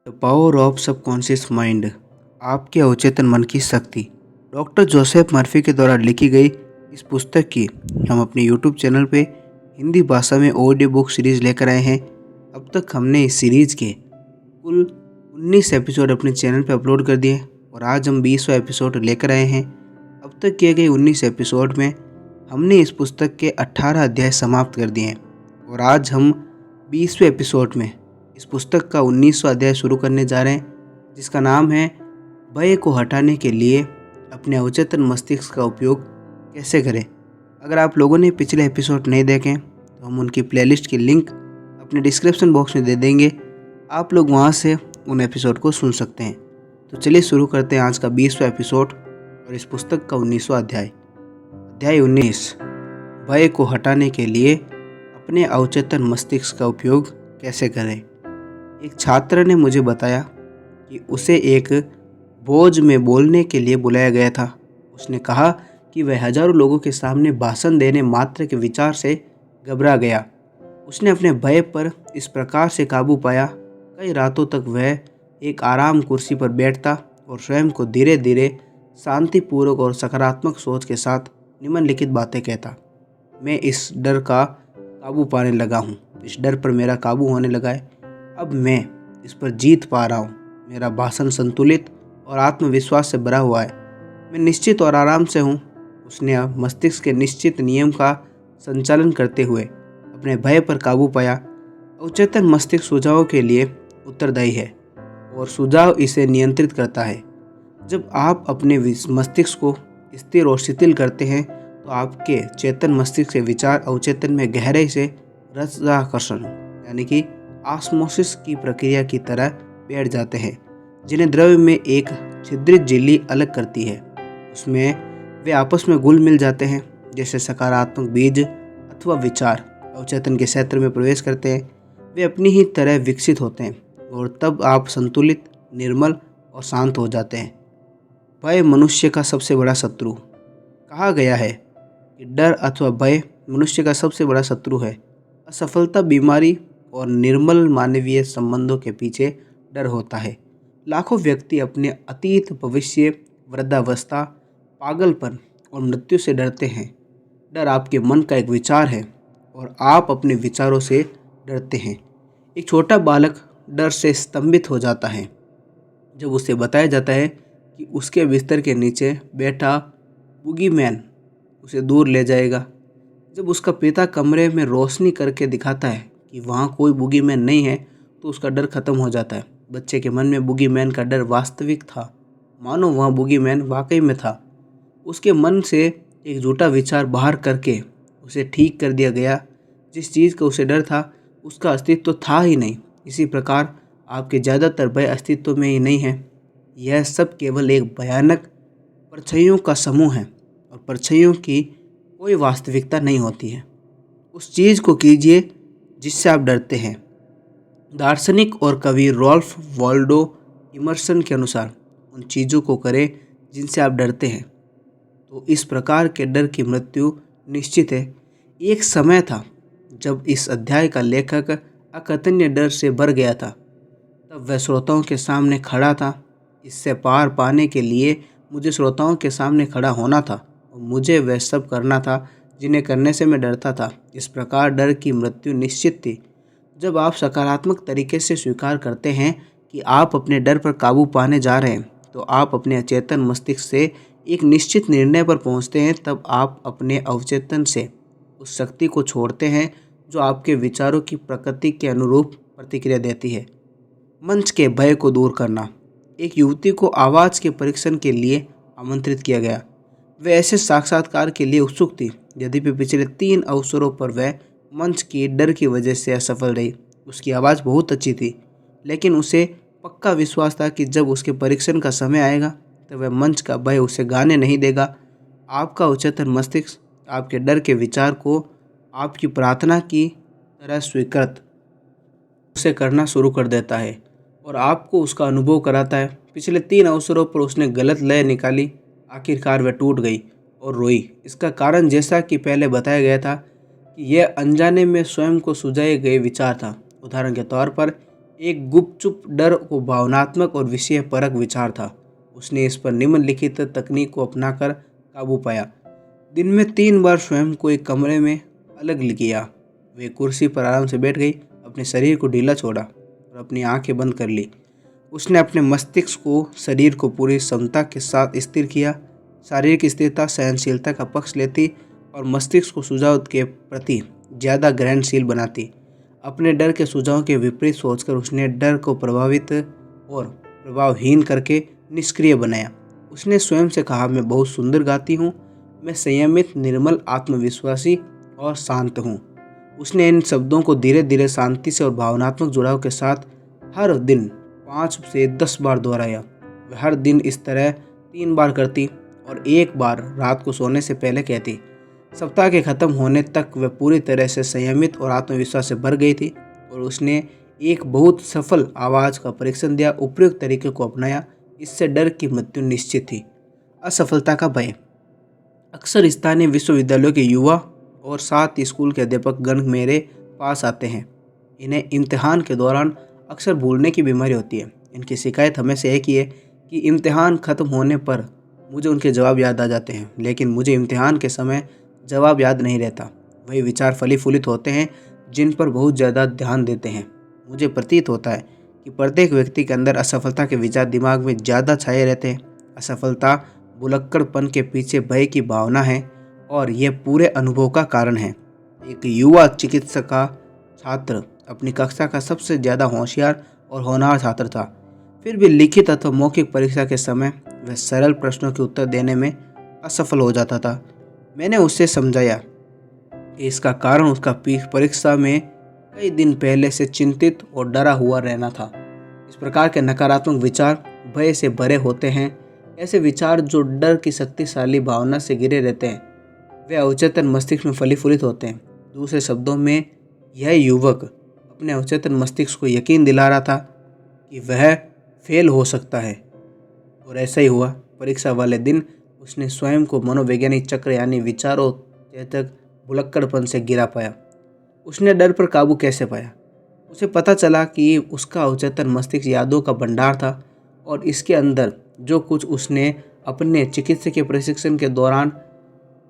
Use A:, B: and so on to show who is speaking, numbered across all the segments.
A: The power of subconscious mind, आपके अवचेतन मन की शक्ति। डॉक्टर जोसेफ मर्फी के द्वारा लिखी गई इस पुस्तक की हम अपने यूट्यूब चैनल पे हिंदी भाषा में ऑडियो बुक सीरीज़ लेकर आए हैं। अब तक हमने इस सीरीज़ के कुल 19 एपिसोड अपने चैनल पे अपलोड कर दिए और आज हम 20वां एपिसोड लेकर आए हैं। अब तक किए गए 19 एपिसोड में हमने इस पुस्तक के 18 अध्याय समाप्त कर दिए हैं और आज हम 20वें एपिसोड में इस पुस्तक का 19वां अध्याय शुरू करने जा रहे हैं, जिसका नाम है भय को हटाने के लिए अपने अवचेतन मस्तिष्क का उपयोग कैसे करें। अगर आप लोगों ने पिछले एपिसोड नहीं देखे तो हम उनकी प्लेलिस्ट की लिंक अपने डिस्क्रिप्शन बॉक्स में दे देंगे, आप लोग वहां से उन एपिसोड को सुन सकते हैं। तो चलिए शुरू करते हैं आज का 20वां एपिसोड और इस पुस्तक का 19वां अध्याय। अध्याय 19, भय को हटाने के लिए अपने अवचेतन मस्तिष्क का उपयोग कैसे करें। एक छात्र ने मुझे बताया कि उसे एक भोज में बोलने के लिए बुलाया गया था। उसने कहा कि वह हजारों लोगों के सामने भाषण देने मात्र के विचार से घबरा गया। उसने अपने भय पर इस प्रकार से काबू पाया, कई रातों तक वह एक आराम कुर्सी पर बैठता और स्वयं को धीरे धीरे शांतिपूर्वक और सकारात्मक सोच के साथ निम्नलिखित बातें कहता। मैं इस डर का काबू पाने लगा हूँ, इस डर पर मेरा काबू होने लगा है। अब मैं इस पर जीत पा रहा हूँ। मेरा भाषण संतुलित और आत्मविश्वास से भरा हुआ है। मैं निश्चित और आराम से हूँ। उसने अब मस्तिष्क के निश्चित नियम का संचालन करते हुए अपने भय पर काबू पाया। अवचेतन मस्तिष्क सुझावों के लिए उत्तरदायी है और सुझाव इसे नियंत्रित करता है। जब आप अपने मस्तिष्क को स्थिर और शिथिल करते हैं तो आपके चेतन मस्तिष्क के विचार अवचेतन में गहराई से रसाकर्षण यानी कि ऑस्मोसिस की प्रक्रिया की तरह बैठ जाते हैं, जिन्हें द्रव्य में एक छिद्रित झिल्ली अलग करती है। उसमें वे आपस में घुल मिल जाते हैं जैसे सकारात्मक बीज अथवा विचार अवचेतन के क्षेत्र में प्रवेश करते हैं। वे अपनी ही तरह विकसित होते हैं और तब आप संतुलित, निर्मल और शांत हो जाते हैं। भय मनुष्य का सबसे बड़ा शत्रु। कहा गया है कि डर अथवा भय मनुष्य का सबसे बड़ा शत्रु है। असफलता, बीमारी और निर्मल मानवीय संबंधों के पीछे डर होता है। लाखों व्यक्ति अपने अतीत, भविष्य, वृद्धावस्था, पागलपन और मृत्यु से डरते हैं। डर आपके मन का एक विचार है और आप अपने विचारों से डरते हैं। एक छोटा बालक डर से स्तंभित हो जाता है जब उसे बताया जाता है कि उसके बिस्तर के नीचे बैठा बूगीमैन उसे दूर ले जाएगा। जब उसका पिता कमरे में रोशनी करके दिखाता है कि वहाँ कोई बूगीमैन नहीं है तो उसका डर खत्म हो जाता है। बच्चे के मन में बूगीमैन का डर वास्तविक था, मानो वहाँ बूगीमैन वाकई में था। उसके मन से एक झूठा विचार बाहर करके उसे ठीक कर दिया गया। जिस चीज़ का उसे डर था उसका अस्तित्व था ही नहीं। इसी प्रकार आपके ज़्यादातर भय अस्तित्व में ही नहीं है। यह सब केवल एक भयानक परछाइयों का समूह है और परछाइयों की कोई वास्तविकता नहीं होती है। उस चीज़ को कीजिए जिससे आप डरते हैं। दार्शनिक और कवि रॉल्फ वॉल्डो इमर्सन के अनुसार उन चीज़ों को करें जिनसे आप डरते हैं, तो इस प्रकार के डर की मृत्यु निश्चित है। एक समय था जब इस अध्याय का लेखक अकथनीय डर से भर गया था। तब वह श्रोताओं के सामने खड़ा था। इससे पार पाने के लिए मुझे श्रोताओं के सामने खड़ा होना था और मुझे वह सब करना था जिन्हें करने से मैं डरता था। इस प्रकार डर की मृत्यु निश्चित थी। जब आप सकारात्मक तरीके से स्वीकार करते हैं कि आप अपने डर पर काबू पाने जा रहे हैं, तो आप अपने अचेतन मस्तिष्क से एक निश्चित निर्णय पर पहुंचते हैं। तब आप अपने अवचेतन से उस शक्ति को छोड़ते हैं जो आपके विचारों की प्रकृति के अनुरूप प्रतिक्रिया देती है। मंच के भय को दूर करना। एक युवती को आवाज़ के परीक्षण के लिए आमंत्रित किया गया। वह ऐसे साक्षात्कार के लिए उत्सुक थी। यद्यपि पिछले 3 अवसरों पर वह मंच की डर की वजह से असफल रही। उसकी आवाज़ बहुत अच्छी थी, लेकिन उसे पक्का विश्वास था कि जब उसके परीक्षण का समय आएगा तो वह मंच का भय उसे गाने नहीं देगा। आपका अवचेतन मस्तिष्क आपके डर के विचार को आपकी प्रार्थना की तरह स्वीकृत उसे करना शुरू कर देता है और आपको उसका अनुभव कराता है। पिछले 3 अवसरों पर उसने गलत लय निकाली। आखिरकार वह टूट गई और रोई। इसका कारण, जैसा कि पहले बताया गया था, कि यह अनजाने में स्वयं को सुझाए गए विचार था। उदाहरण के तौर पर एक गुपचुप डर को भावनात्मक और विषय परक विचार था। उसने इस पर निम्नलिखित तकनीक को अपनाकर काबू पाया। दिन में 3 बार स्वयं को एक कमरे में अलग किया। वे कुर्सी पर आराम से बैठ गई, अपने शरीर को ढीला छोड़ा और अपनी आंखें बंद कर ली। उसने अपने मस्तिष्क को शरीर को पूरी क्षमता के साथ स्थिर किया। शारीरिक स्थिरता सहनशीलता का पक्ष लेती और मस्तिष्क को सुझाव के प्रति ज़्यादा ग्रहणशील बनाती। अपने डर के सुझाव के विपरीत सोचकर उसने डर को प्रभावित और प्रभावहीन करके निष्क्रिय बनाया। उसने स्वयं से कहा, मैं बहुत सुंदर गाती हूँ, मैं संयमित, निर्मल, आत्मविश्वासी और शांत हूँ। उसने इन शब्दों को धीरे धीरे शांति से और भावनात्मक जुड़ाव के साथ हर दिन 5 से 10 बार दोहराया। वह हर दिन इस तरह 3 बार करती और 1 बार रात को सोने से पहले कहती। सप्ताह के खत्म होने तक वह पूरी तरह से संयमित और आत्मविश्वास से भर गई थी और उसने एक बहुत सफल आवाज़ का परीक्षण दिया, उपयुक्त तरीके को अपनाया। इससे डर की मृत्यु निश्चित थी। असफलता का भय। अक्सर स्थानीय विश्वविद्यालयों के युवा और साथ ही स्कूल के अध्यापक गण मेरे पास आते हैं। इन्हें इम्तिहान के दौरान अक्सर भूलने की बीमारी होती है। इनकी शिकायत हमेशा एक ही है कि इम्तिहान ख़त्म होने पर मुझे उनके जवाब याद आ जाते हैं, लेकिन मुझे इम्तिहान के समय जवाब याद नहीं रहता। वही विचार फलीफूलित होते हैं जिन पर बहुत ज़्यादा ध्यान देते हैं। मुझे प्रतीत होता है कि प्रत्येक व्यक्ति के अंदर असफलता के विचार दिमाग में ज़्यादा छाए रहते हैं। असफलता भुलक्कड़पन के पीछे भय की भावना है और यह पूरे अनुभव का कारण है। एक युवा चिकित्सा का छात्र अपनी कक्षा का सबसे ज़्यादा होशियार और होनहार छात्र था। फिर भी लिखित अथवा मौखिक परीक्षा के समय वह सरल प्रश्नों के उत्तर देने में असफल हो जाता था। मैंने उससे समझाया कि इसका कारण उसका परीक्षा में कई दिन पहले से चिंतित और डरा हुआ रहना था। इस प्रकार के नकारात्मक विचार भय से भरे होते हैं। ऐसे विचार जो डर की शक्तिशाली भावना से घिरे रहते हैं, वे अवचेतन मस्तिष्क में फलीफूलित होते हैं। दूसरे शब्दों में, यह युवक अपने अवचेतन मस्तिष्क को यकीन दिला रहा था कि वह फेल हो सकता है, और ऐसा ही हुआ। परीक्षा वाले दिन उसने स्वयं को मनोवैज्ञानिक चक्र यानी विचारों चेतक भुलक्कड़पन से गिरा पाया। उसने डर पर काबू कैसे पाया? उसे पता चला कि उसका अवचेतन मस्तिष्क यादों का भंडार था और इसके अंदर जो कुछ उसने अपने चिकित्सकीय प्रशिक्षण के दौरान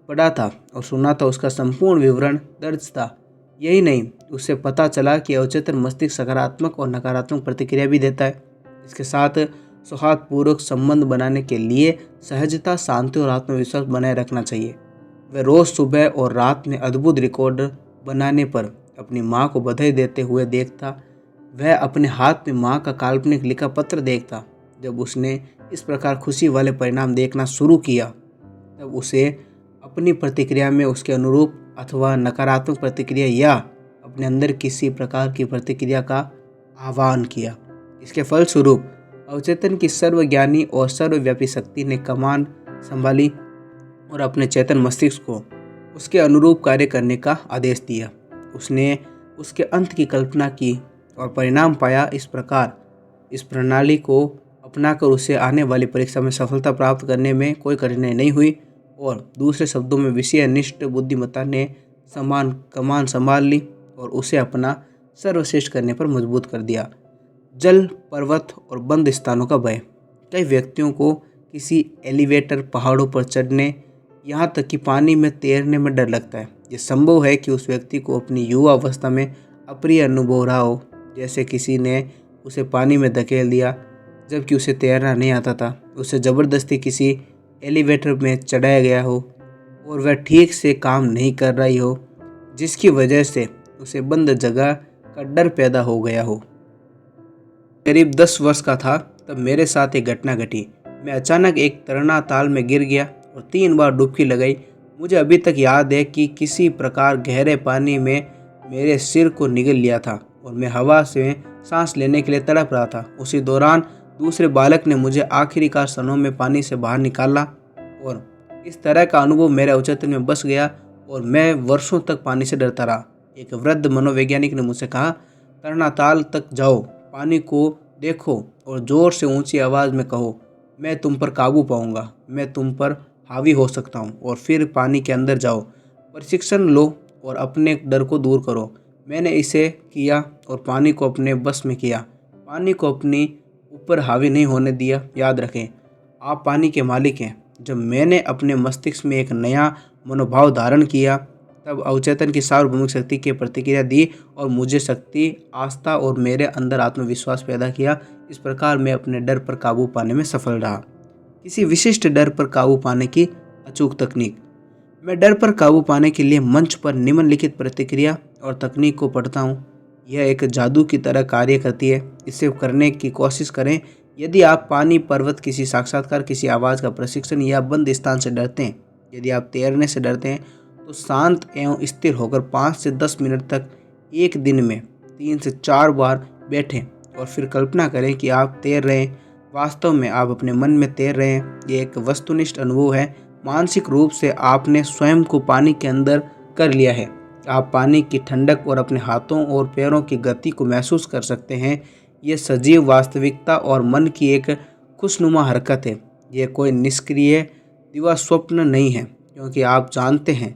A: पढ़ा था और सुना था, उसका संपूर्ण विवरण दर्ज था। यही नहीं, उसे पता चला कि अवचेतन मस्तिष्क सकारात्मक और नकारात्मक प्रतिक्रिया भी देता है। इसके साथ सौहार्दपूर्वक संबंध बनाने के लिए सहजता, शांति और आत्मविश्वास बनाए रखना चाहिए। वह रोज़ सुबह और रात में अद्भुत रिकॉर्ड बनाने पर अपनी माँ को बधाई देते हुए देखता। वह अपने हाथ में माँ का काल्पनिक लिखा पत्र देखता। जब उसने इस प्रकार खुशी वाले परिणाम देखना शुरू किया, तब उसे अपनी प्रतिक्रिया में उसके अनुरूप अथवा नकारात्मक प्रतिक्रिया या अपने अंदर किसी प्रकार की प्रतिक्रिया का आह्वान किया। इसके फलस्वरूप अवचेतन की सर्वज्ञानी और सर्वव्यापी शक्ति ने कमान संभाली और अपने चेतन मस्तिष्क को उसके अनुरूप कार्य करने का आदेश दिया। उसने उसके अंत की कल्पना की और परिणाम पाया। इस प्रकार इस प्रणाली को अपनाकर उसे आने वाली परीक्षा में सफलता प्राप्त करने में कोई कठिनाई नहीं हुई और दूसरे शब्दों में विषयनिष्ठ बुद्धिमत्ता ने कमान संभाल ली और उसे अपना सर्वश्रेष्ठ करने पर मजबूत कर दिया। जल, पर्वत और बंद स्थानों का भय। कई व्यक्तियों को किसी एलिवेटर, पहाड़ों पर चढ़ने, यहाँ तक कि पानी में तैरने में डर लगता है। ये संभव है कि उस व्यक्ति को अपनी युवा अवस्था में अप्रिय अनुभव रहा हो, जैसे किसी ने उसे पानी में धकेल दिया जबकि उसे तैरना नहीं आता था, उसे ज़बरदस्ती किसी एलिवेटर में चढ़ाया गया हो और वह ठीक से काम नहीं कर रही हो, जिसकी वजह से उसे बंद जगह का डर पैदा हो गया हो। करीब 10 वर्ष का था तब मेरे साथ एक घटना घटी। मैं अचानक एक तैरना ताल में गिर गया और 3 बार डुबकी लगाई। मुझे अभी तक याद है कि किसी प्रकार गहरे पानी में मेरे सिर को निगल लिया था और मैं हवा से सांस लेने के लिए तड़प रहा था। उसी दौरान दूसरे बालक ने मुझे आखिरकार क्षणों में पानी से बाहर निकाला और इस तरह का अनुभव मेरे अवचेतन में बस गया और मैं वर्षों तक पानी से डरता रहा। एक वृद्ध मनोवैज्ञानिक ने मुझसे कहा, तैरना ताल तक जाओ, पानी को देखो और ज़ोर से ऊंची आवाज़ में कहो, मैं तुम पर काबू पाऊंगा, मैं तुम पर हावी हो सकता हूं, और फिर पानी के अंदर जाओ, प्रशिक्षण लो और अपने डर को दूर करो। मैंने इसे किया और पानी को अपने बस में किया। पानी को अपनी ऊपर हावी नहीं होने दिया। याद रखें, आप पानी के मालिक हैं। जब मैंने अपने मस्तिष्क में एक नया मनोभाव धारण किया, तब अवचेतन की सार्वभौमिक शक्ति की प्रतिक्रिया दी और मुझे शक्ति, आस्था और मेरे अंदर आत्मविश्वास पैदा किया। इस प्रकार मैं अपने डर पर काबू पाने में सफल रहा। किसी विशिष्ट डर पर काबू पाने की अचूक तकनीक। मैं डर पर काबू पाने के लिए मंच पर निम्नलिखित प्रतिक्रिया और तकनीक को पढ़ता हूँ। यह एक जादू की तरह कार्य करती है। इसे करने की कोशिश करें। यदि आप पानी, पर्वत, किसी साक्षात्कार, किसी आवाज़ का प्रशिक्षण या बंद स्थान से डरते हैं, यदि आप तैरने से डरते हैं, तो शांत एवं स्थिर होकर 5 से 10 मिनट तक एक दिन में 3 से 4 बार बैठें और फिर कल्पना करें कि आप तैर रहे हैं। वास्तव में आप अपने मन में तैर रहे हैं। ये एक वस्तुनिष्ठ अनुभव है। मानसिक रूप से आपने स्वयं को पानी के अंदर कर लिया है। आप पानी की ठंडक और अपने हाथों और पैरों की गति को महसूस कर सकते हैं। ये सजीव वास्तविकता और मन की एक खुशनुमा हरकत है। यह कोई निष्क्रिय दिवा स्वप्न नहीं है, क्योंकि आप जानते हैं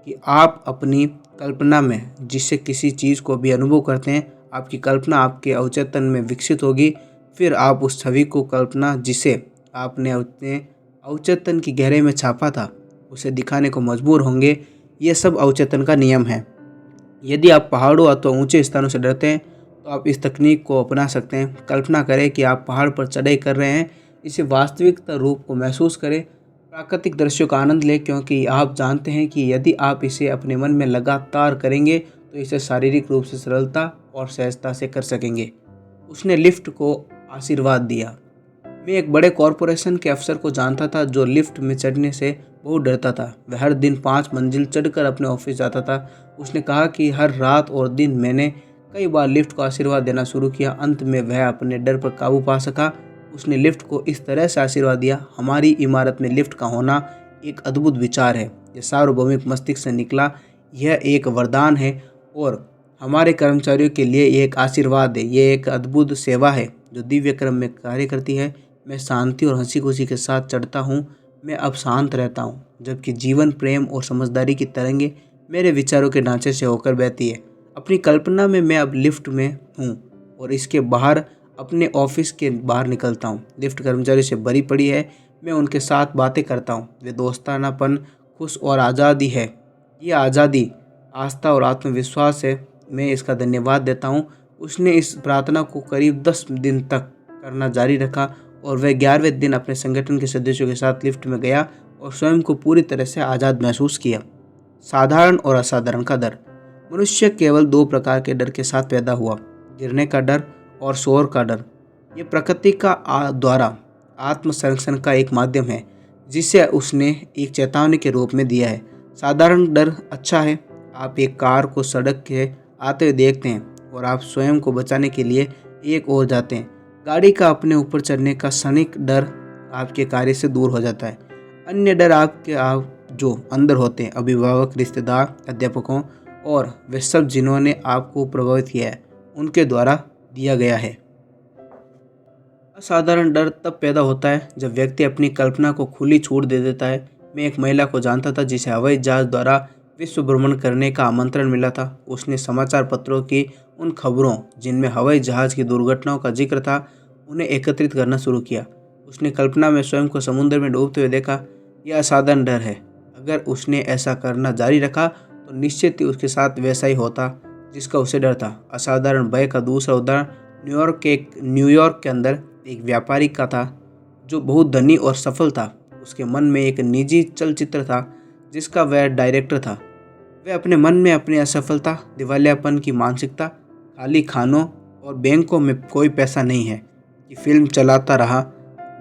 A: कि आप अपनी कल्पना में जिससे किसी चीज़ को भी अनुभव करते हैं, आपकी कल्पना आपके अवचेतन में विकसित होगी। फिर आप उस छवि को कल्पना जिसे आपने अपने अवचेतन की गहराई में छापा था, उसे दिखाने को मजबूर होंगे। ये सब अवचेतन का नियम है। यदि आप पहाड़ों अथवा ऊंचे स्थानों से डरते हैं, तो आप इस तकनीक को अपना सकते हैं। कल्पना करें कि आप पहाड़ पर चढ़ाई कर रहे हैं। इसे वास्तविकता रूप को महसूस करें। प्राकृतिक दृश्यों का आनंद लें, क्योंकि आप जानते हैं कि यदि आप इसे अपने मन में लगातार करेंगे तो इसे शारीरिक रूप से सरलता और सहजता से कर सकेंगे। उसने लिफ्ट को आशीर्वाद दिया। मैं एक बड़े कॉरपोरेशन के अफसर को जानता था जो लिफ्ट में चढ़ने से बहुत डरता था। वह हर दिन 5 मंजिल चढ़कर अपने ऑफिस जाता था। उसने कहा कि हर रात और दिन मैंने कई बार लिफ्ट को आशीर्वाद देना शुरू किया। अंत में वह अपने डर पर काबू पा सका। उसने लिफ्ट को इस तरह से आशीर्वाद दिया, हमारी इमारत में लिफ्ट का होना एक अद्भुत विचार है। यह सार्वभौमिक मस्तिष्क से निकला। यह एक वरदान है और हमारे कर्मचारियों के लिए यह एक आशीर्वाद है। यह एक अद्भुत सेवा है जो दिव्य क्रम में कार्य करती है। मैं शांति और हंसी खुशी के साथ चढ़ता हूँ। मैं अब शांत रहता हूँ, जबकि जीवन, प्रेम और समझदारी की तरंगें मेरे विचारों के ढांचे से होकर बहती है। अपनी कल्पना में मैं अब लिफ्ट में हूँ और इसके बाहर अपने ऑफिस के बाहर निकलता हूँ। लिफ्ट कर्मचारी से भरी पड़ी है। मैं उनके साथ बातें करता हूँ। वे दोस्तानापन, खुश और आज़ादी है। ये आज़ादी, आस्था और आत्मविश्वास है। मैं इसका धन्यवाद देता हूँ। उसने इस प्रार्थना को करीब 10 दिन तक करना जारी रखा और वह 11वें दिन अपने संगठन के सदस्यों के साथ लिफ्ट में गया और स्वयं को पूरी तरह से आज़ाद महसूस किया। साधारण और असाधारण का डर। मनुष्य केवल 2 प्रकार के डर के साथ पैदा हुआ, गिरने का डर और शोर का डर। ये प्रकृति का द्वारा आत्म संरक्षण का एक माध्यम है, जिसे उसने एक चेतावनी के रूप में दिया है। साधारण डर अच्छा है। आप एक कार को सड़क के आते हुए देखते हैं और आप स्वयं को बचाने के लिए एक ओर जाते हैं। गाड़ी का अपने ऊपर चढ़ने का क्षणिक डर आपके कार्य से दूर हो जाता है। अन्य डर आप जो अंदर होते हैं, अभिभावक, रिश्तेदार, अध्यापकों और वे सब जिन्होंने आपको प्रभावित किया है, उनके द्वारा दिया गया है। असाधारण डर तब पैदा होता है जब व्यक्ति अपनी कल्पना को खुली छूट दे देता है। मैं एक महिला को जानता था जिसे हवाई जहाज द्वारा विश्व भ्रमण करने का आमंत्रण मिला था। उसने समाचार पत्रों की उन खबरों जिनमें हवाई जहाज की दुर्घटनाओं का जिक्र था, उन्हें एकत्रित करना शुरू किया। उसने कल्पना में स्वयं को समुद्र में डूबते हुए देखा। यह असाधारण डर है। अगर उसने ऐसा करना जारी रखा तो निश्चित ही उसके साथ वैसा ही होता जिसका उसे डर था। असाधारण भय का दूसरा उदाहरण न्यूयॉर्क के अंदर एक व्यापारी का था जो बहुत धनी और सफल था। उसके मन में एक निजी चलचित्र था जिसका वह डायरेक्टर था। वह अपने मन में अपनी असफलता, दिवालियापन की मानसिकता, खाली खानों और बैंकों में कोई पैसा नहीं है की फिल्म चलाता रहा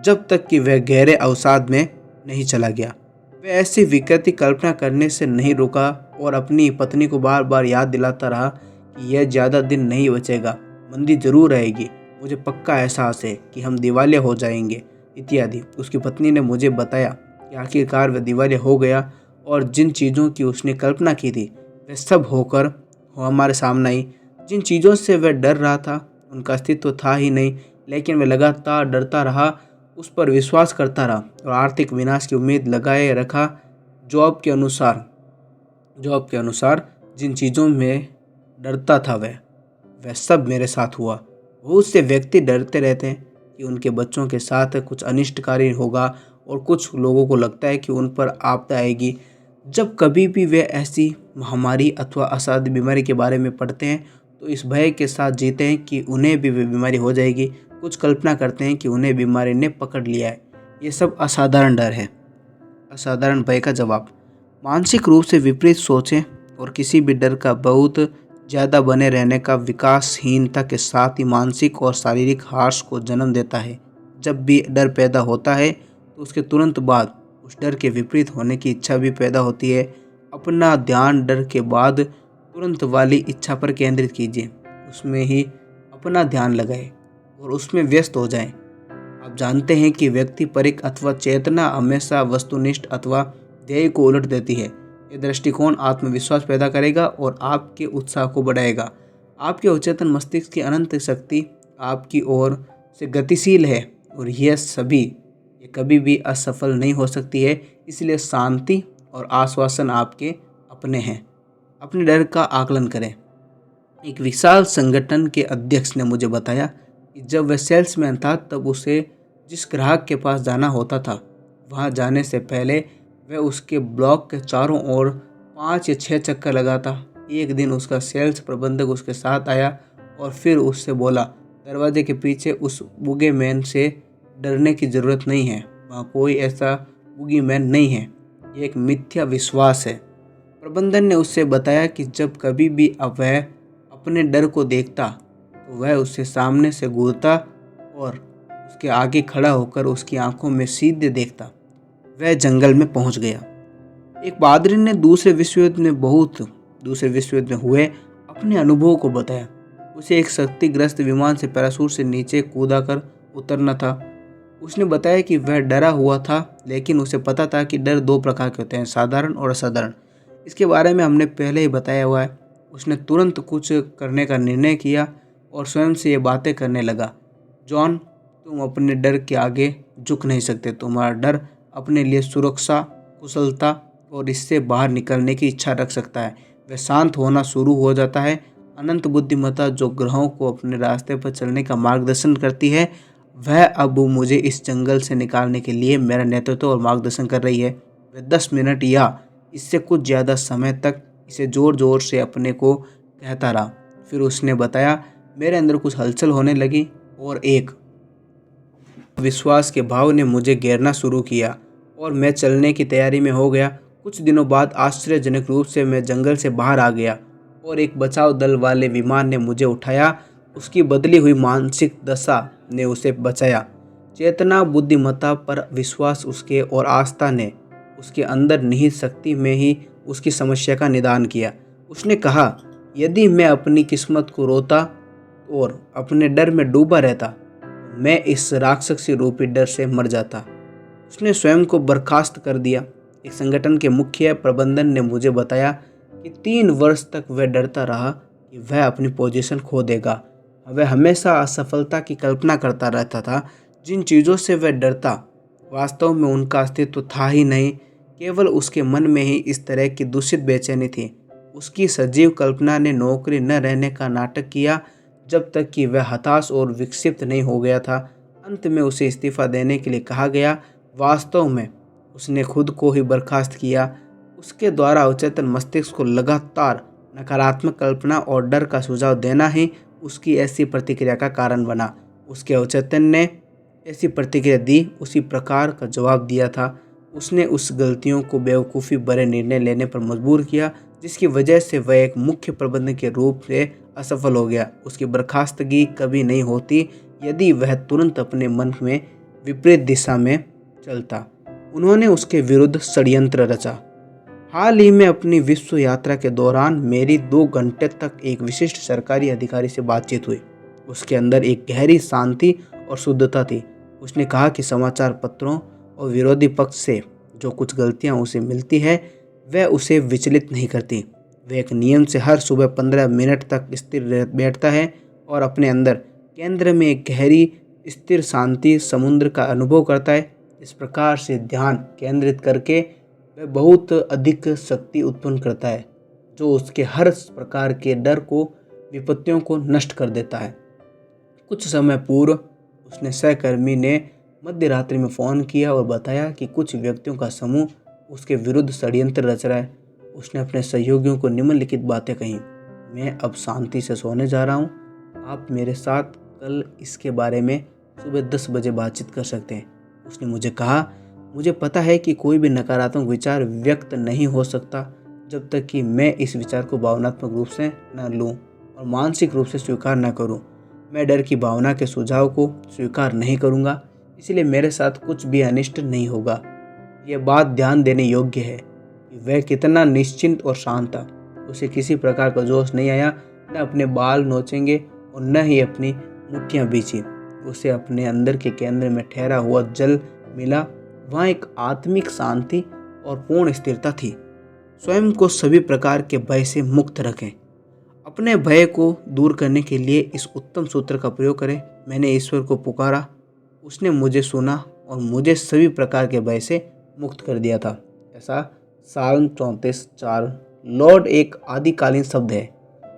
A: जब तक कि वह गहरे अवसाद में नहीं चला गया। वह ऐसी विकृति कल्पना करने से नहीं रुका और अपनी पत्नी को बार बार याद दिलाता रहा कि यह ज़्यादा दिन नहीं बचेगा, मंदी जरूर रहेगी, मुझे पक्का एहसास है कि हम दिवालिया हो जाएंगे, इत्यादि। उसकी पत्नी ने मुझे बताया कि आखिरकार वह दिवालिया हो गया और जिन चीज़ों की उसने कल्पना की थी वे सब होकर हमारे सामने आई। जिन चीज़ों से वह डर रहा था उनका अस्तित्व था ही नहीं, लेकिन वह लगातार डरता रहा, उस पर विश्वास करता रहा और आर्थिक विनाश की उम्मीद लगाए रखा। जॉब के अनुसार जिन चीज़ों में डरता था वह सब मेरे साथ हुआ बहुत से व्यक्ति डरते रहते हैं कि उनके बच्चों के साथ कुछ अनिष्टकारी होगा और कुछ लोगों को लगता है कि उन पर आपदा आएगी। जब कभी भी वे ऐसी महामारी अथवा असाध्य बीमारी के बारे में पढ़ते हैं तो इस भय के साथ जीते हैं कि उन्हें भी वे बीमारी हो जाएगी। कुछ कल्पना करते हैं कि उन्हें बीमारी ने पकड़ लिया है। ये सब असाधारण डर है। असाधारण भय का जवाब: मानसिक रूप से विपरीत सोचें और किसी भी डर का बहुत ज़्यादा बने रहने का विकासहीनता के साथ ही मानसिक और शारीरिक ह्रास को जन्म देता है। जब भी डर पैदा होता है तो उसके तुरंत बाद उस डर के विपरीत होने की इच्छा भी पैदा होती है। अपना ध्यान डर के बाद तुरंत वाली इच्छा पर केंद्रित कीजिए, उसमें ही अपना ध्यान लगाएं और उसमें व्यस्त हो जाएं। आप जानते हैं कि व्यक्ति परिक अथवा चेतना हमेशा वस्तुनिष्ठ अथवा ध्येय को उलट देती है। यह दृष्टिकोण आत्मविश्वास पैदा करेगा और आपके उत्साह को बढ़ाएगा। आपके अवचेतन मस्तिष्क की अनंत शक्ति आपकी ओर से गतिशील है और ये कभी भी असफल नहीं हो सकती है। इसलिए शांति और आश्वासन आपके अपने हैं। अपने डर का आकलन करें। एक विशाल संगठन के अध्यक्ष ने मुझे बताया कि जब वह सेल्समैन था तब उसे जिस ग्राहक के पास जाना होता था, वहां जाने से पहले वह उसके ब्लॉक के चारों ओर 5 या 6 चक्कर लगाता। एक दिन उसका सेल्स प्रबंधक उसके साथ आया और फिर उससे बोला, दरवाजे के पीछे उस बुगे मैन से डरने की ज़रूरत नहीं है। वहाँ कोई ऐसा बुगी मैन नहीं है। ये एक मिथ्या विश्वास है। प्रबंधन ने उससे बताया कि जब कभी भी वह अपने डर को देखता तो वह उससे सामने से घूरता और उसके आगे खड़ा होकर उसकी आंखों में सीधे देखता। वह जंगल में पहुंच गया। एक पादरी ने दूसरे विश्व युद्ध में हुए अपने अनुभव को बताया। उसे एक क्षतिग्रस्त विमान से पैराशूट से नीचे कूदा कर उतरना था। उसने बताया कि वह डरा हुआ था, लेकिन उसे पता था कि डर 2 प्रकार के होते हैं, साधारण और असाधारण। इसके बारे में हमने पहले ही बताया हुआ है। उसने तुरंत कुछ करने का निर्णय किया और स्वयं से ये बातें करने लगा, जॉन, तुम अपने डर के आगे झुक नहीं सकते। तुम्हारा डर अपने लिए सुरक्षा, कुशलता और इससे बाहर निकलने की इच्छा रख सकता है। वह शांत होना शुरू हो जाता है। अनंत बुद्धिमत्ता जो ग्रहों को अपने रास्ते पर चलने का मार्गदर्शन करती है, वह अब मुझे इस जंगल से निकालने के लिए मेरा नेतृत्व और मार्गदर्शन कर रही है। वह 10 मिनट या इससे कुछ ज़्यादा समय तक इसे ज़ोर ज़ोर से अपने को कहता रहा। फिर उसने बताया, मेरे अंदर कुछ हलचल होने लगी और एक विश्वास के भाव ने मुझे घेरना शुरू किया और मैं चलने की तैयारी में हो गया। कुछ दिनों बाद आश्चर्यजनक रूप से मैं जंगल से बाहर आ गया और एक बचाव दल वाले विमान ने मुझे उठाया। उसकी बदली हुई मानसिक दशा ने उसे बचाया। चेतना, बुद्धिमत्ता पर विश्वास उसके और आस्था ने उसके अंदर निहित शक्ति में ही उसकी समस्या का निदान किया। उसने कहा, यदि मैं अपनी किस्मत को रोता और अपने डर में डूबा रहता, मैं इस राक्षसी रूपी डर से मर जाता। उसने स्वयं को बर्खास्त कर दिया। एक संगठन के मुख्य प्रबंधन ने मुझे बताया कि 3 वर्ष तक वह डरता रहा कि वह अपनी पोजीशन खो देगा। वह हमेशा असफलता की कल्पना करता रहता था। जिन चीज़ों से वह डरता, वास्तव में उनका अस्तित्व था ही नहीं, केवल उसके मन में ही इस तरह की दूषित बेचैनी थी। उसकी सजीव कल्पना ने नौकरी न रहने का नाटक किया जब तक कि वह हताश और विक्षिप्त नहीं हो गया था। अंत में उसे इस्तीफा देने के लिए कहा गया। वास्तव में उसने खुद को ही बर्खास्त किया। उसके द्वारा अवचेतन मस्तिष्क को लगातार नकारात्मक कल्पना और डर का सुझाव देना ही उसकी ऐसी प्रतिक्रिया का कारण बना। उसके अवचेतन ने ऐसी प्रतिक्रिया दी, उसी प्रकार का जवाब दिया था। उसने उस गलतियों को बेवकूफ़ी भरे निर्णय लेने पर मजबूर किया, जिसकी वजह से वह एक मुख्य प्रबंधक के रूप से असफल हो गया। उसकी बर्खास्तगी कभी नहीं होती यदि वह तुरंत अपने मन में विपरीत दिशा में चलता। उन्होंने उसके विरुद्ध षड्यंत्र रचा। हाल ही में अपनी विश्व यात्रा के दौरान मेरी 2 घंटे तक एक विशिष्ट सरकारी अधिकारी से बातचीत हुई। उसके अंदर एक गहरी शांति और शुद्धता थी। उसने कहा कि समाचार पत्रों और विरोधी पक्ष से जो कुछ गलतियां उसे मिलती है, वह उसे विचलित नहीं करती। वह एक नियम से हर सुबह 15 मिनट तक स्थिर बैठता है और अपने अंदर केंद्र में एक गहरी स्थिर शांति समुद्र का अनुभव करता है। इस प्रकार से ध्यान केंद्रित करके वह बहुत अधिक शक्ति उत्पन्न करता है, जो उसके हर प्रकार के डर को, विपत्तियों को नष्ट कर देता है। कुछ समय पूर्व उसने सहकर्मी ने मध्य रात्रि में फ़ोन किया और बताया कि कुछ व्यक्तियों का समूह उसके विरुद्ध षड्यंत्र रच रहा है। उसने अपने सहयोगियों को निम्नलिखित बातें कहीं। मैं अब शांति से सोने जा रहा हूँ। आप मेरे साथ कल इसके बारे में सुबह 10 बजे बातचीत कर सकते हैं। उसने मुझे कहा, मुझे पता है कि कोई भी नकारात्मक विचार व्यक्त नहीं हो सकता जब तक कि मैं इस विचार को भावनात्मक रूप से न लूँ और मानसिक रूप से स्वीकार न करूँ। मैं डर की भावना के सुझाव को स्वीकार नहीं करूँगा, इसलिए मेरे साथ कुछ भी अनिष्ट नहीं होगा। यह बात ध्यान देने योग्य है कि वह कितना निश्चिंत और शांत था। उसे किसी प्रकार का जोश नहीं आया, न अपने बाल नोचेंगे और न ही अपनी मुट्ठियाँ बीची। उसे अपने अंदर के केंद्र में ठहरा हुआ जल मिला। वहाँ एक आत्मिक शांति और पूर्ण स्थिरता थी। स्वयं को सभी प्रकार के भय से मुक्त रखें। अपने भय को दूर करने के लिए इस उत्तम सूत्र का प्रयोग करें। मैंने ईश्वर को पुकारा, उसने मुझे सुना और मुझे सभी प्रकार के भय से मुक्त कर दिया था। ऐसा साल्म 34:4। लॉर्ड एक आदिकालीन शब्द है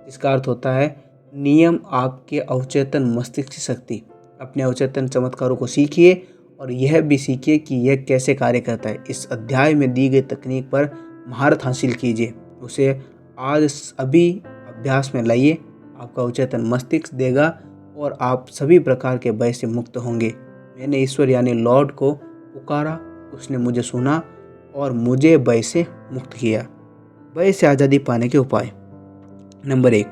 A: जिसका अर्थ होता है नियम आपके अवचेतन मस्तिष्क की शक्ति। अपने अवचेतन चमत्कारों को सीखिए और यह भी सीखिए कि यह कैसे कार्य करता है। इस अध्याय में दी गई तकनीक पर महारत हासिल कीजिए, उसे आज अभी अभ्यास में लाइए। आपका अवचेतन मस्तिष्क देगा और आप सभी प्रकार के भय से मुक्त होंगे। मैंने ईश्वर यानी लॉर्ड को पुकारा, उसने मुझे सुना और मुझे भय से मुक्त किया। भय से आज़ादी पाने के उपाय। नंबर 1,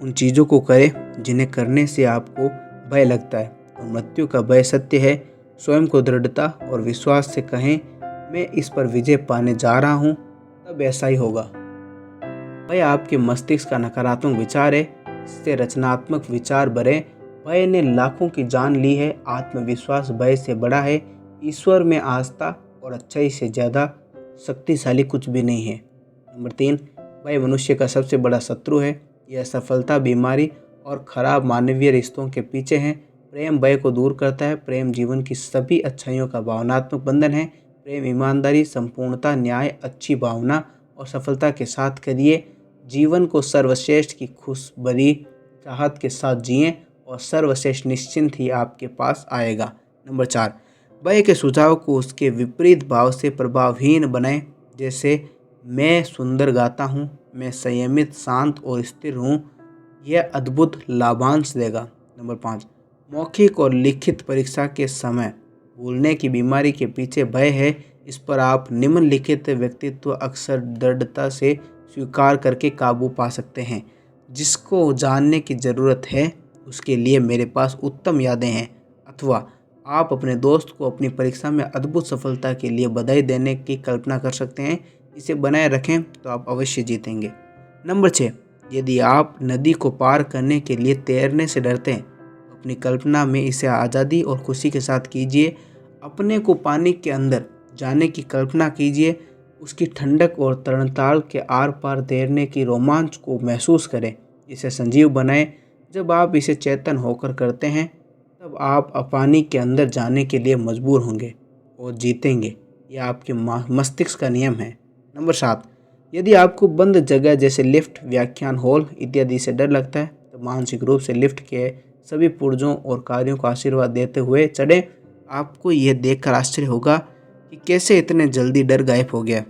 A: उन चीज़ों को करें जिन्हें करने से आपको भय लगता है और मृत्यु का भय सत्य है। स्वयं को दृढ़ता और विश्वास से कहें, मैं इस पर विजय पाने जा रहा हूँ, तब ऐसा ही होगा। भय आपके मस्तिष्क का नकारात्मक विचार है, इससे रचनात्मक विचार भरें। भय ने लाखों की जान ली है, आत्मविश्वास भय से बड़ा है। ईश्वर में आस्था और अच्छाई से ज़्यादा शक्तिशाली कुछ भी नहीं है। नंबर 3, भय मनुष्य का सबसे बड़ा शत्रु है। यह सफलता, बीमारी और खराब मानवीय रिश्तों के पीछे है। प्रेम भय को दूर करता है। प्रेम जीवन की सभी अच्छाइयों का भावनात्मक बंधन है। प्रेम ईमानदारी, संपूर्णता, न्याय, अच्छी भावना और सफलता के साथ करिए। जीवन को सर्वश्रेष्ठ की खुशबरी चाहत के साथ जिएं और सर्वश्रेष्ठ निश्चिंत ही आपके पास आएगा। नंबर 4, भय के सुझाव को उसके विपरीत भाव से प्रभावहीन बनाएं। जैसे मैं सुंदर गाता हूँ, मैं संयमित, शांत और स्थिर हूँ। यह अद्भुत लाभांश देगा। नंबर 5, मौखिक और लिखित परीक्षा के समय भूलने की बीमारी के पीछे भय है। इस पर आप निम्नलिखित व्यक्तित्व अक्सर दृढ़ता से स्वीकार करके काबू पा सकते हैं। जिसको जानने की ज़रूरत है उसके लिए मेरे पास उत्तम यादें हैं। अथवा आप अपने दोस्त को अपनी परीक्षा में अद्भुत सफलता के लिए बधाई देने की कल्पना कर सकते हैं। इसे बनाए रखें तो आप अवश्य जीतेंगे। नंबर 6, यदि आप नदी को पार करने के लिए तैरने से डरते हैं तो अपनी कल्पना में इसे आज़ादी और खुशी के साथ कीजिए। अपने को पानी के अंदर जाने की कल्पना कीजिए, उसकी ठंडक और तरणताल के आर पार तैरने की रोमांच को महसूस करें। इसे संजीव बनाएं। जब आप इसे चेतन होकर करते हैं तब आप पानी के अंदर जाने के लिए मजबूर होंगे और जीतेंगे। यह आपके मस्तिष्क का नियम है। नंबर 7, यदि आपको बंद जगह जैसे लिफ्ट, व्याख्यान हॉल इत्यादि से डर लगता है तो मानसिक रूप से लिफ्ट के सभी पुर्जों और कार्यों को आशीर्वाद देते हुए चढ़ें। आपको यह देखकर आश्चर्य होगा कि कैसे इतने जल्दी डर गायब हो गया।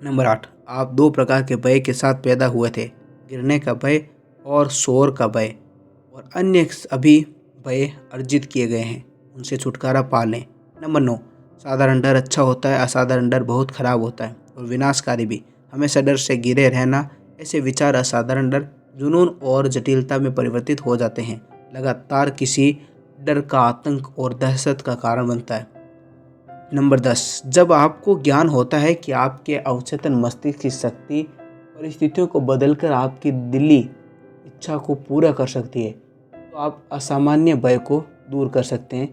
A: नंबर 8, आप 2 प्रकार के भय के साथ पैदा हुए थे, गिरने का भय और शोर का भय, और अन्य अभी भय अर्जित किए गए हैं, उनसे छुटकारा पा लें। नंबर 9, साधारण डर अच्छा होता है, असाधारण डर बहुत खराब होता है और विनाशकारी भी। हमेशा डर से घिरे रहना, ऐसे विचार असाधारण डर, जुनून और जटिलता में परिवर्तित हो जाते हैं। लगातार किसी डर का आतंक और दहशत का कारण बनता है। नंबर 10, जब आपको ज्ञान होता है कि आपके अवचेतन मस्तिष्क की शक्ति परिस्थितियों को बदलकर आपकी दिली इच्छा को पूरा कर सकती है, तो आप असामान्य भय को दूर कर सकते हैं।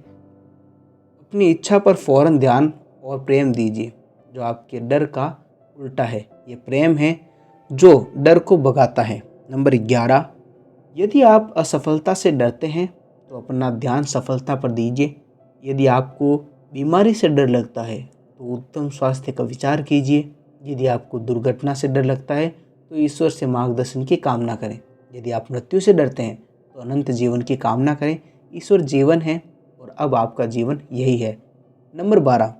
A: अपनी इच्छा पर फौरन ध्यान और प्रेम दीजिए, जो आपके डर का उल्टा है। ये प्रेम है जो डर को भगाता है। नंबर 11, यदि आप असफलता से डरते हैं तो अपना ध्यान सफलता पर दीजिए। यदि आपको बीमारी से डर लगता है तो उत्तम स्वास्थ्य का विचार कीजिए। यदि आपको दुर्घटना से डर लगता है तो ईश्वर से मार्गदर्शन की कामना करें। यदि आप मृत्यु से डरते हैं तो अनंत जीवन की कामना करें। ईश्वर जीवन है और अब आपका जीवन यही है। नंबर 12,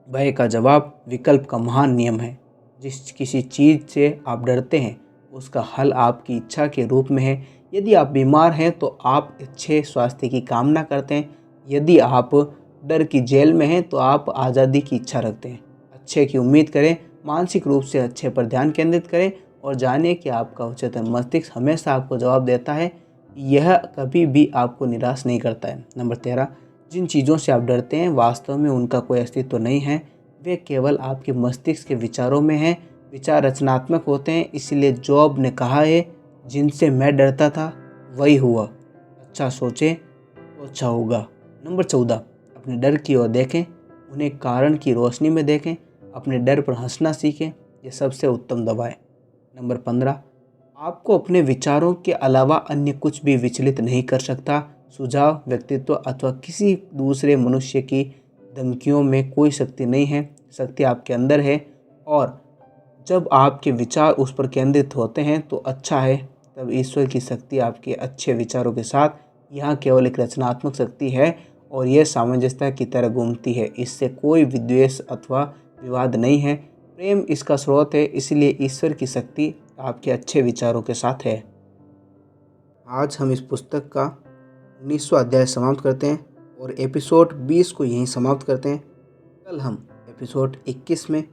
A: भय का जवाब विकल्प का महान नियम है। जिस किसी चीज़ से आप डरते हैं उसका हल आपकी इच्छा के रूप में है। यदि आप बीमार हैं तो आप अच्छे स्वास्थ्य की कामना करते हैं। यदि आप डर की जेल में हैं तो आप आज़ादी की इच्छा रखते हैं। अच्छे की उम्मीद करें, मानसिक रूप से अच्छे पर ध्यान केंद्रित करें और जानिए कि आपका उच्चतम मस्तिष्क हमेशा आपको जवाब देता है। यह कभी भी आपको निराश नहीं करता है। नंबर 13, जिन चीज़ों से आप डरते हैं वास्तव में उनका कोई अस्तित्व तो नहीं है, वे केवल आपके मस्तिष्क के विचारों में हैं। विचार रचनात्मक होते हैं, इसलिए जॉब ने कहा है जिनसे मैं डरता था वही हुआ। अच्छा सोचें तो अच्छा होगा। नंबर 14, अपने डर की ओर देखें, उन्हें कारण की रोशनी में देखें, अपने डर पर हंसना सीखें, यह सबसे उत्तम दवा है। नंबर 15, आपको अपने विचारों के अलावा अन्य कुछ भी विचलित नहीं कर सकता। सुझाव, व्यक्तित्व अथवा किसी दूसरे मनुष्य की धमकियों में कोई शक्ति नहीं है। शक्ति आपके अंदर है और जब आपके विचार उस पर केंद्रित होते हैं तो अच्छा है। तब ईश्वर की शक्ति आपके अच्छे विचारों के साथ यहाँ केवल एक रचनात्मक शक्ति है और यह सामंजस्य की तरह घूमती है। इससे कोई विद्वेष अथवा विवाद नहीं है, प्रेम इसका स्रोत है। इसलिए ईश्वर की शक्ति आपके अच्छे विचारों के साथ है। आज हम इस पुस्तक का 19वां अध्याय समाप्त करते हैं और एपिसोड 20 को यहीं समाप्त करते हैं। कल हम एपिसोड 21 में इस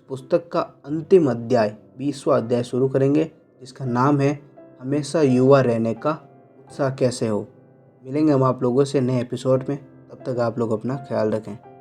A: पुस्तक का अंतिम अध्याय 20वां अध्याय शुरू करेंगे, जिसका नाम है हमेशा युवा रहने का उत्साह कैसे हो। मिलेंगे हम आप लोगों से नए एपिसोड में। तब तक आप लोग अपना ख्याल रखें।